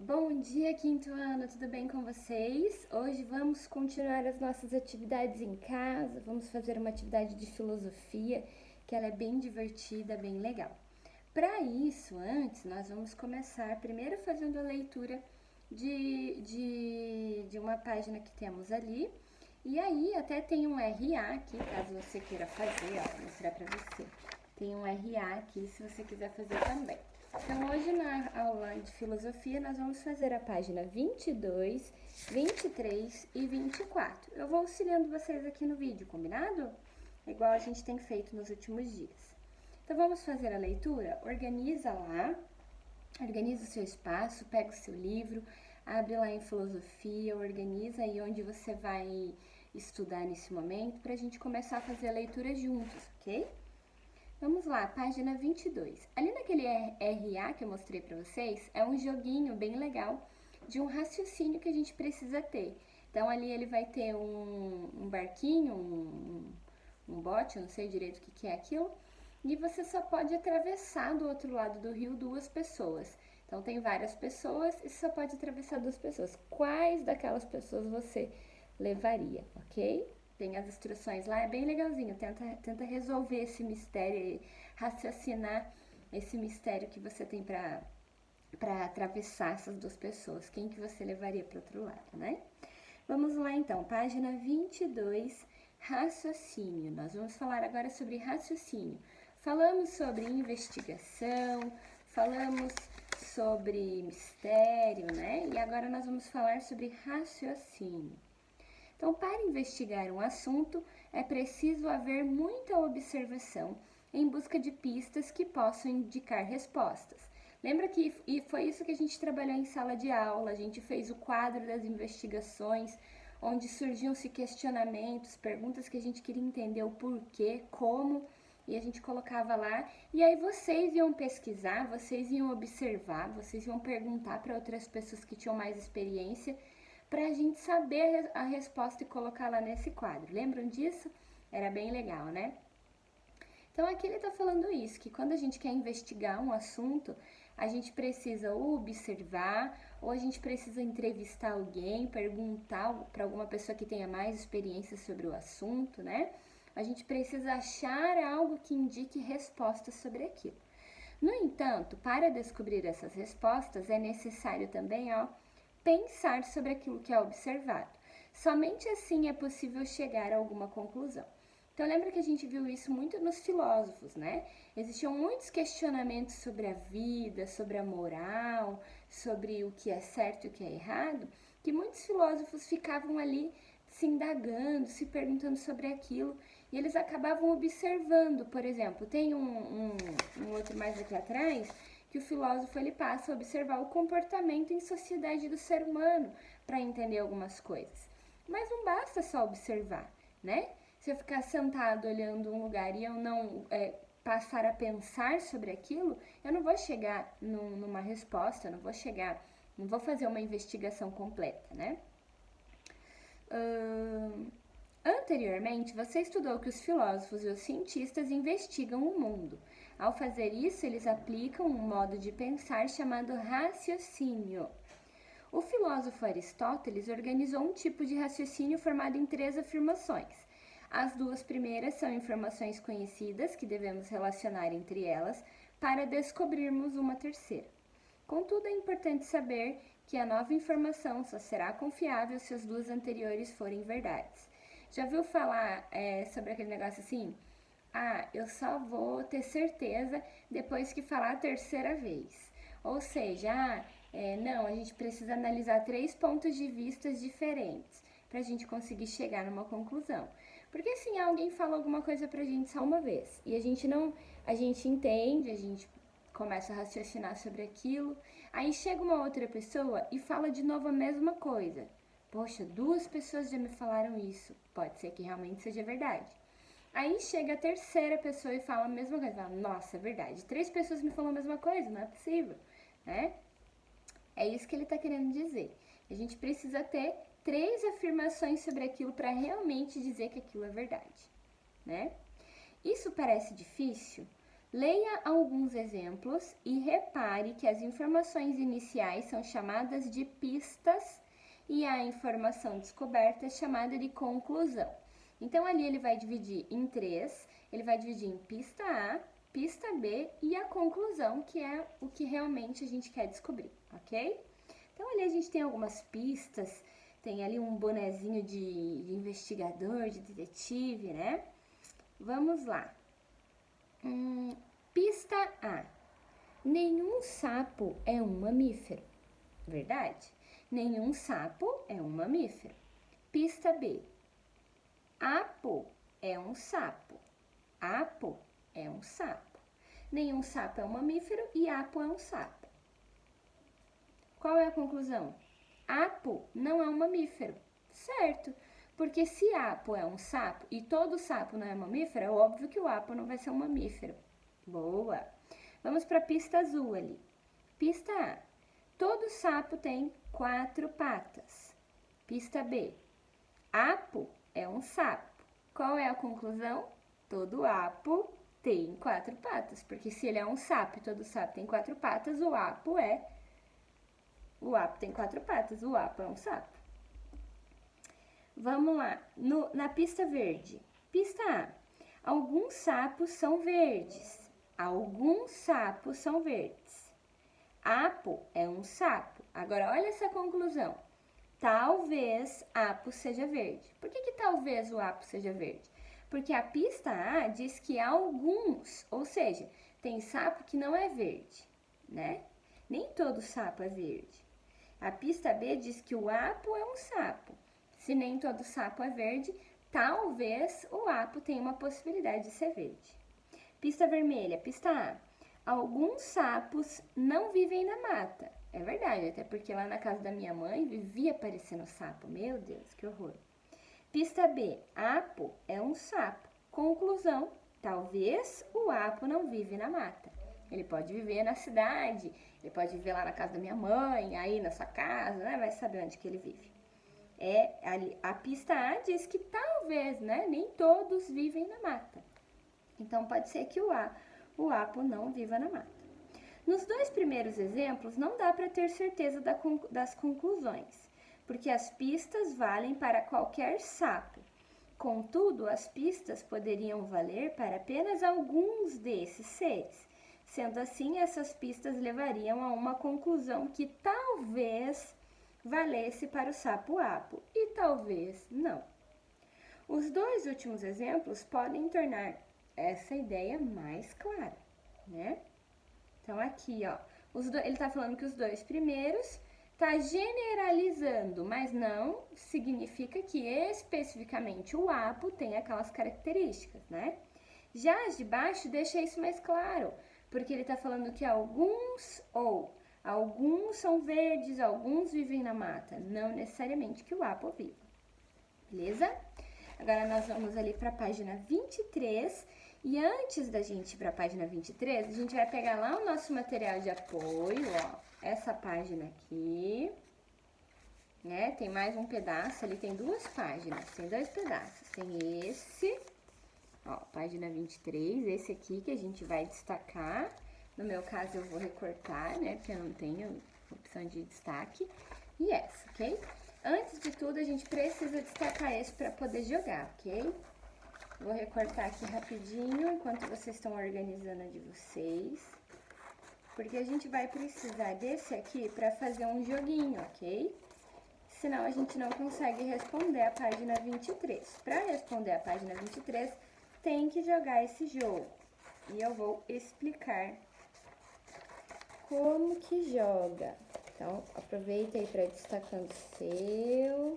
Bom dia, quinto ano, tudo bem com vocês? Hoje vamos continuar as nossas atividades em casa, vamos fazer uma atividade de filosofia, que ela é bem divertida, bem legal. Para isso, antes, nós vamos começar primeiro fazendo a leitura de uma página que temos ali, e aí até tem um RA aqui, caso você queira fazer, ó, vou mostrar para você. Tem um RA aqui, se você quiser fazer também. Então, hoje na aula de filosofia, nós vamos fazer a página 22, 23 e 24. Eu vou auxiliando vocês aqui no vídeo, combinado? Igual a gente tem feito nos últimos dias. Então, vamos fazer a leitura? Organiza lá, organiza o seu espaço, pega o seu livro, abre lá em filosofia, organiza aí onde você vai estudar nesse momento, para a gente começar a fazer a leitura juntos, ok? Vamos lá, página 22. Ali naquele RA que eu mostrei para vocês, é um joguinho bem legal de um raciocínio que a gente precisa ter. Então, ali ele vai ter um barquinho, um bote, eu não sei direito o que é aquilo, e você só pode atravessar do outro lado do rio duas pessoas. Então, tem várias pessoas e só pode atravessar duas pessoas. Quais daquelas pessoas você levaria, ok? Tem as instruções lá, é bem legalzinho. Tenta resolver esse mistério e raciocinar esse mistério que você tem para atravessar essas duas pessoas. Quem que você levaria para outro lado, né? Vamos lá então, página 22, raciocínio. Nós vamos falar agora sobre raciocínio. Falamos sobre investigação, falamos sobre mistério, né? E agora nós vamos falar sobre raciocínio. Então, para investigar um assunto, é preciso haver muita observação em busca de pistas que possam indicar respostas. Lembra que foi isso que a gente trabalhou em sala de aula, a gente fez o quadro das investigações, onde surgiam-se questionamentos, perguntas que a gente queria entender o porquê, como, e a gente colocava lá, e aí vocês iam pesquisar, vocês iam observar, vocês iam perguntar para outras pessoas que tinham mais experiência, para a gente saber a resposta e colocar lá nesse quadro. Lembram disso? Era bem legal, né? Então aqui ele está falando isso, que quando a gente quer investigar um assunto, a gente precisa ou observar, ou a gente precisa entrevistar alguém, perguntar para alguma pessoa que tenha mais experiência sobre o assunto, né? A gente precisa achar algo que indique respostas sobre aquilo. No entanto, para descobrir essas respostas, é necessário também, pensar sobre aquilo que é observado. Somente assim é possível chegar a alguma conclusão. Então, lembra que a gente viu isso muito nos filósofos, né? Existiam muitos questionamentos sobre a vida, sobre a moral, sobre o que é certo e o que é errado, que muitos filósofos ficavam ali se indagando, se perguntando sobre aquilo, e eles acabavam observando. Por exemplo, tem um outro mais aqui atrás, que o filósofo ele passa a observar o comportamento em sociedade do ser humano para entender algumas coisas. Mas não basta só observar, né? Se eu ficar sentado olhando um lugar e eu não passar a pensar sobre aquilo, eu não vou chegar numa resposta, eu não vou fazer uma investigação completa, né? Anteriormente, você estudou que os filósofos e os cientistas investigam o mundo. Ao fazer isso, eles aplicam um modo de pensar chamado raciocínio. O filósofo Aristóteles organizou um tipo de raciocínio formado em três afirmações. As duas primeiras são informações conhecidas que devemos relacionar entre elas para descobrirmos uma terceira. Contudo, é importante saber que a nova informação só será confiável se as duas anteriores forem verdades. Já viu falar sobre aquele negócio assim? Ah, eu só vou ter certeza depois que falar a terceira vez. Ou seja, não, a gente precisa analisar três pontos de vista diferentes para a gente conseguir chegar numa conclusão. Porque assim, alguém fala alguma coisa pra gente só uma vez e a gente entende, a gente começa a raciocinar sobre aquilo, aí chega uma outra pessoa e fala de novo a mesma coisa. Poxa, duas pessoas já me falaram isso. Pode ser que realmente seja verdade. Aí chega a terceira pessoa e fala a mesma coisa. Fala, nossa, é verdade. Três pessoas me falam a mesma coisa, não é possível, né? É isso que ele está querendo dizer. A gente precisa ter três afirmações sobre aquilo para realmente dizer que aquilo é verdade, né? Isso parece difícil? Leia alguns exemplos e repare que as informações iniciais são chamadas de pistas e a informação descoberta é chamada de conclusão. Então, ali ele vai dividir em 3, ele vai dividir em pista A, pista B e a conclusão, que é o que realmente a gente quer descobrir, ok? Então, ali a gente tem algumas pistas, tem ali um bonezinho de investigador, de detetive, né? Vamos lá. Pista A. Nenhum sapo é um mamífero. Verdade? Nenhum sapo é um mamífero. Pista B. Apo é um sapo. Apo é um sapo. Nenhum sapo é um mamífero e apo é um sapo. Qual é a conclusão? Apo não é um mamífero. Certo? Porque se apo é um sapo e todo sapo não é mamífero, é óbvio que o apo não vai ser um mamífero. Boa! Vamos para a pista azul ali. Pista A. Todo sapo tem 4 patas. Pista B. Apo é um sapo. Qual é a conclusão? Todo apo tem 4 patas, porque se ele é um sapo e todo sapo tem 4 patas, o apo tem 4 patas, o apo é um sapo. Vamos lá, na pista verde. Pista A. Alguns sapos são verdes. Alguns sapos são verdes. Apo é um sapo. Agora, olha essa conclusão. Talvez apo seja verde. Por que talvez o apo seja verde? Porque a pista A diz que alguns, ou seja, tem sapo que não é verde, né? Nem todo sapo é verde. A pista B diz que o apo é um sapo. Se nem todo sapo é verde, talvez o apo tenha uma possibilidade de ser verde. Pista vermelha, pista A. Alguns sapos não vivem na mata. É verdade, até porque lá na casa da minha mãe vivia aparecendo sapo. Meu Deus, que horror. Pista B. Apo é um sapo. Conclusão, talvez o apo não vive na mata. Ele pode viver na cidade, ele pode viver lá na casa da minha mãe, aí na sua casa, né? Vai saber onde que ele vive. A pista A diz que talvez, né? Nem todos vivem na mata. Então, pode ser que o apo não viva na mata. Nos 2 primeiros exemplos, não dá para ter certeza das conclusões, porque as pistas valem para qualquer sapo. Contudo, as pistas poderiam valer para apenas alguns desses seres. Sendo assim, essas pistas levariam a uma conclusão que talvez valesse para o sapo apo e talvez não. Os 2 últimos exemplos podem tornar essa ideia mais clara, né? Então, aqui, ó, ele tá falando que os 2 primeiros tá generalizando, mas não significa que especificamente o apo tem aquelas características, né? Já as de baixo deixa isso mais claro, porque ele tá falando que alguns são verdes, alguns vivem na mata, não necessariamente que o apo viva. Beleza? Agora nós vamos ali para a página 23 e antes da gente ir para a página 23, a gente vai pegar lá o nosso material de apoio, ó, essa página aqui, né? Tem mais um pedaço, ali tem 2 páginas, tem 2 pedaços, tem esse, ó, página 23, esse aqui que a gente vai destacar, no meu caso eu vou recortar, né, porque eu não tenho opção de destaque, e essa, ok? Antes de tudo, a gente precisa destacar esse para poder jogar, ok? Vou recortar aqui rapidinho, enquanto vocês estão organizando a de vocês. Porque a gente vai precisar desse aqui para fazer um joguinho, ok? Senão a gente não consegue responder a página 23. Para responder a página 23, tem que jogar esse jogo. E eu vou explicar como que joga. Então, aproveita aí para ir destacando o seu.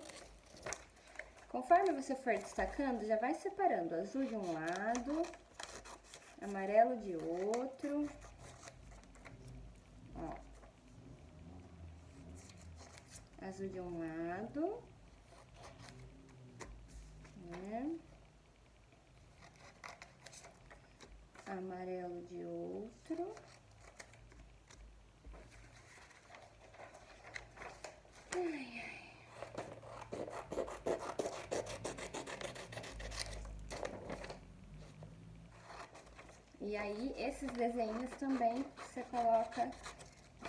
Conforme você for destacando, já vai separando azul de um lado, amarelo de outro. Ó. Azul de um lado. Né? Amarelo de outro. Ai, ai. E aí, esses desenhos também você coloca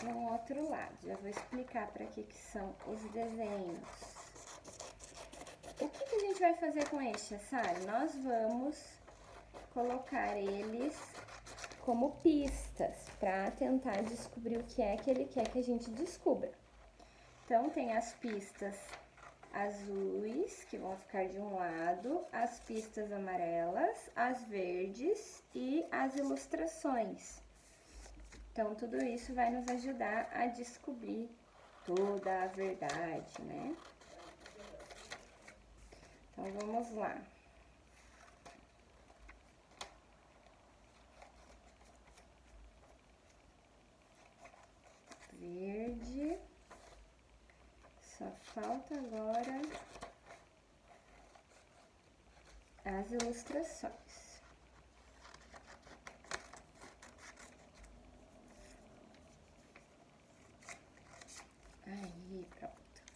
no outro lado. Já vou explicar para que são os desenhos. O que a gente vai fazer com este, Sara? Nós vamos colocar eles como pistas para tentar descobrir o que é que ele quer que a gente descubra. Então, tem as pistas azuis, que vão ficar de um lado, as pistas amarelas, as verdes e as ilustrações. Então, tudo isso vai nos ajudar a descobrir toda a verdade, né? Então, vamos lá. Verde. Só falta agora as ilustrações. Aí, pronto.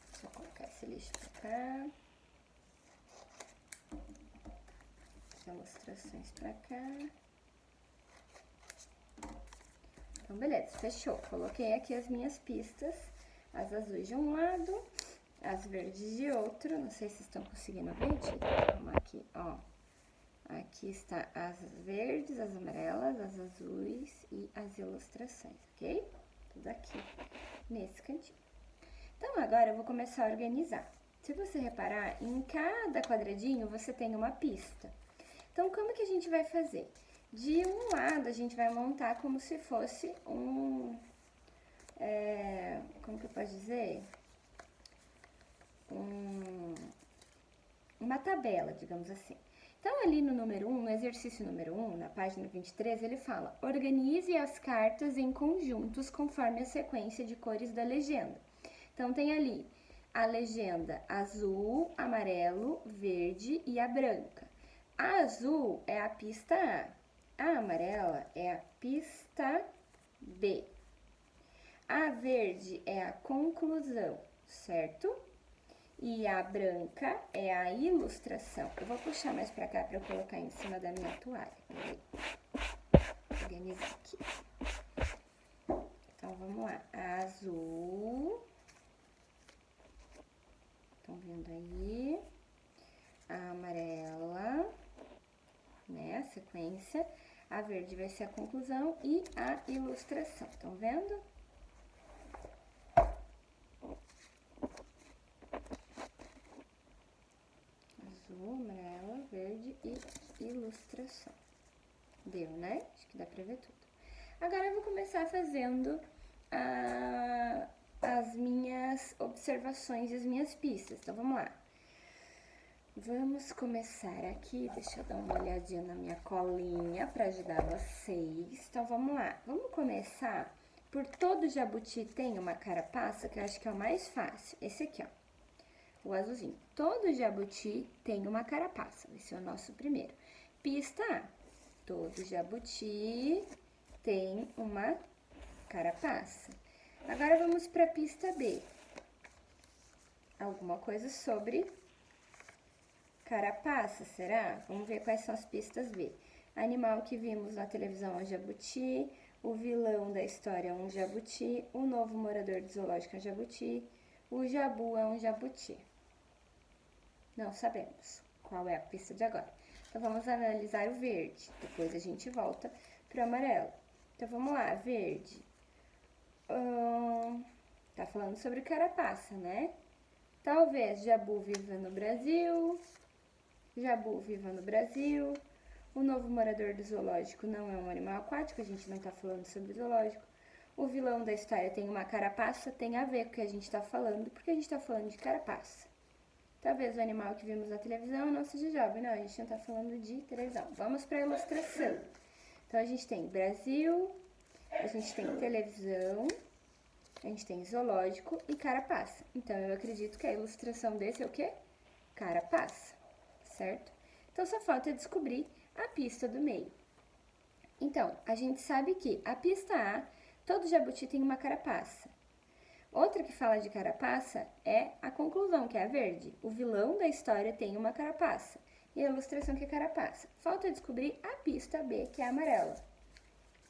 Deixa eu colocar esse lixo pra cá. As ilustrações pra cá. Então, beleza, fechou. Coloquei aqui as minhas pistas. As azuis de um lado, as verdes de outro. Não sei se vocês estão conseguindo ver, deixa eu arrumar aqui, ó. Aqui está as verdes, as amarelas, as azuis e as ilustrações, ok? Tudo aqui, nesse cantinho. Então, agora eu vou começar a organizar. Se você reparar, em cada quadradinho você tem uma pista. Então, como que a gente vai fazer? De um lado, a gente vai montar como se fosse como que eu posso dizer? Uma tabela, digamos assim. Então, ali no número 1, no exercício número 1, na página 23, ele fala: organize as cartas em conjuntos conforme a sequência de cores da legenda. Então, tem ali a legenda azul, amarelo, verde e a branca. A azul é a pista A, a amarela é a pista B. A verde é a conclusão, certo? E a branca é a ilustração. Eu vou puxar mais pra cá pra eu colocar em cima da minha toalha. Organizar aqui. Então, vamos lá. A azul. Estão vendo aí? A amarela, né? A sequência. A verde vai ser a conclusão e a ilustração. Estão vendo? Azul, amarela, verde e ilustração. Deu, né? Acho que dá pra ver tudo. Agora eu vou começar fazendo as minhas observações e as minhas pistas. Então, vamos lá. Vamos começar aqui, deixa eu dar uma olhadinha na minha colinha para ajudar vocês. Então, vamos lá. Vamos começar por todo jabuti tem uma carapaça, que eu acho que é o mais fácil. Esse aqui, ó, o azulzinho. Todo jabuti tem uma carapaça, vai ser o nosso primeiro. Pista A, todo jabuti tem uma carapaça. Agora, vamos para a pista B. Alguma coisa sobre carapaça, será? Vamos ver quais são as pistas B. Animal que vimos na televisão é um jabuti, o vilão da história é um jabuti, o novo morador do zoológico é um jabuti, o jabu é um jabuti. Não sabemos qual é a pista de agora. Então, vamos analisar o verde, depois a gente volta pro amarelo. Então, vamos lá, verde. Tá falando sobre carapaça, né? Talvez jabu viva no Brasil... Jabu viva no Brasil. O novo morador do zoológico não é um animal aquático, a gente não tá falando sobre zoológico. O vilão da história tem uma carapaça, tem a ver com o que a gente tá falando, porque a gente tá falando de carapaça. Talvez o animal que vimos na televisão não seja jovem, não, a gente não tá falando de televisão. Vamos pra ilustração. Então, a gente tem Brasil, a gente tem televisão, a gente tem zoológico e carapaça. Então, eu acredito que a ilustração desse é o quê? Carapaça. Certo? Então, só falta descobrir a pista do meio. Então, a gente sabe que a pista A, todo jabuti tem uma carapaça. Outra que fala de carapaça é a conclusão, que é a verde. O vilão da história tem uma carapaça. E a ilustração que é carapaça. Falta descobrir a pista B, que é a amarela.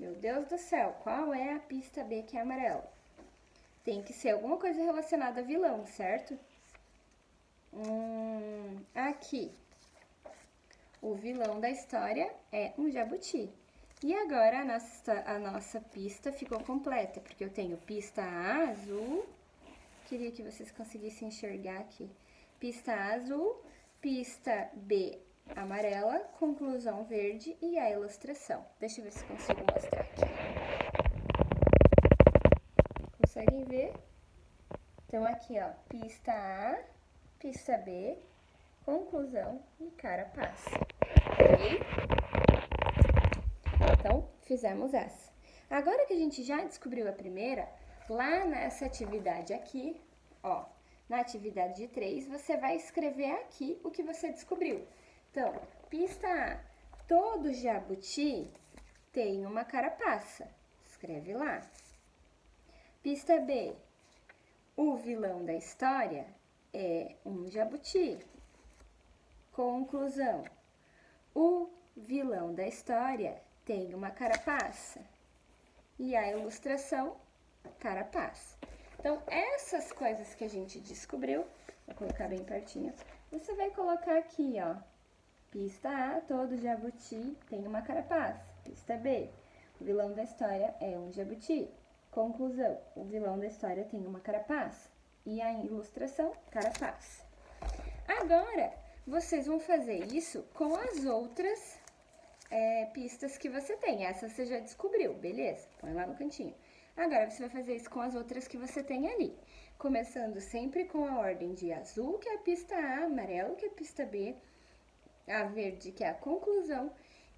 Meu Deus do céu, qual é a pista B que é amarela? Tem que ser alguma coisa relacionada a vilão, certo? Aqui. O vilão da história é um jabuti. E agora a nossa pista ficou completa, porque eu tenho pista A azul. Queria que vocês conseguissem enxergar aqui. Pista A azul, pista B amarela, conclusão verde e a ilustração. Deixa eu ver se consigo mostrar aqui. Conseguem ver? Então, aqui, ó, pista A, pista B, conclusão e carapaça. Ok? Então, fizemos essa. Agora que a gente já descobriu a primeira, lá nessa atividade aqui, ó, na atividade de 3, você vai escrever aqui o que você descobriu. Então, pista A, todo jabuti tem uma carapaça. Escreve lá. Pista B, o vilão da história é um jabuti. Conclusão, o vilão da história tem uma carapaça. E a ilustração, carapaça. Então, essas coisas que a gente descobriu, vou colocar bem pertinho, você vai colocar aqui, ó. Pista A, todo jabuti tem uma carapaça. Pista B, o vilão da história é um jabuti. Conclusão, o vilão da história tem uma carapaça. E a ilustração, carapaça. Agora, vocês vão fazer isso com as outras pistas que você tem. Essa você já descobriu, beleza? Põe lá no cantinho. Agora, você vai fazer isso com as outras que você tem ali. Começando sempre com a ordem de azul, que é a pista A, amarelo, que é a pista B, a verde, que é a conclusão,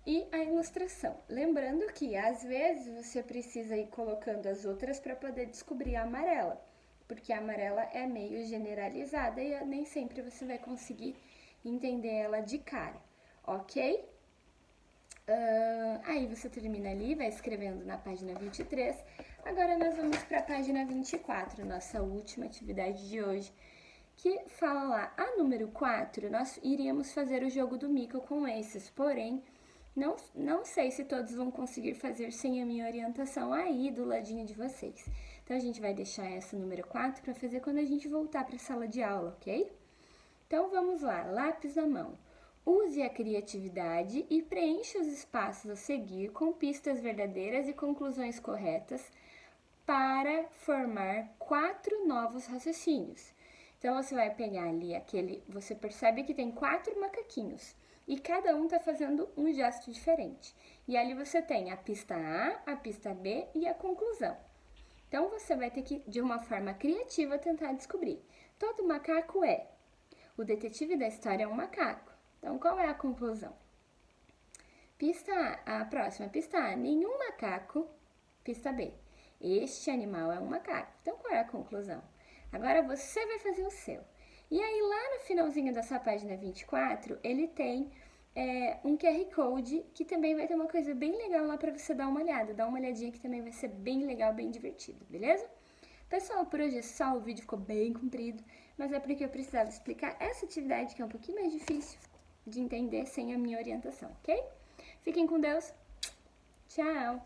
e a ilustração. Lembrando que, às vezes, você precisa ir colocando as outras para poder descobrir a amarela, porque a amarela é meio generalizada e nem sempre você vai conseguir entender ela de cara, ok? Aí você termina ali, vai escrevendo na página 23. Agora nós vamos para a página 24, nossa última atividade de hoje, que fala lá, a número 4, nós iríamos fazer o jogo do mico com esses, porém, não sei se todos vão conseguir fazer sem a minha orientação aí do ladinho de vocês. Então, a gente vai deixar essa número 4 para fazer quando a gente voltar para a sala de aula, ok? Então, vamos lá, lápis na mão. Use a criatividade e preencha os espaços a seguir com pistas verdadeiras e conclusões corretas para formar 4 novos raciocínios. Então, você vai pegar ali você percebe que tem 4 macaquinhos e cada um tá fazendo um gesto diferente. E ali você tem a pista A, a pista B e a conclusão. Então, você vai ter que, de uma forma criativa, tentar descobrir. Todo macaco é. O detetive da história é um macaco. Então, qual é a conclusão? Pista A, a próxima, pista A, nenhum macaco. Pista B, este animal é um macaco. Então, qual é a conclusão? Agora, você vai fazer o seu. E aí, lá no finalzinho dessa página 24, ele tem um QR Code, que também vai ter uma coisa bem legal lá para você dar uma olhada. Dá uma olhadinha que também vai ser bem legal, bem divertido, beleza? Pessoal, por hoje é só, o vídeo ficou bem comprido, mas é porque eu precisava explicar essa atividade que é um pouquinho mais difícil de entender sem a minha orientação, ok? Fiquem com Deus. Tchau!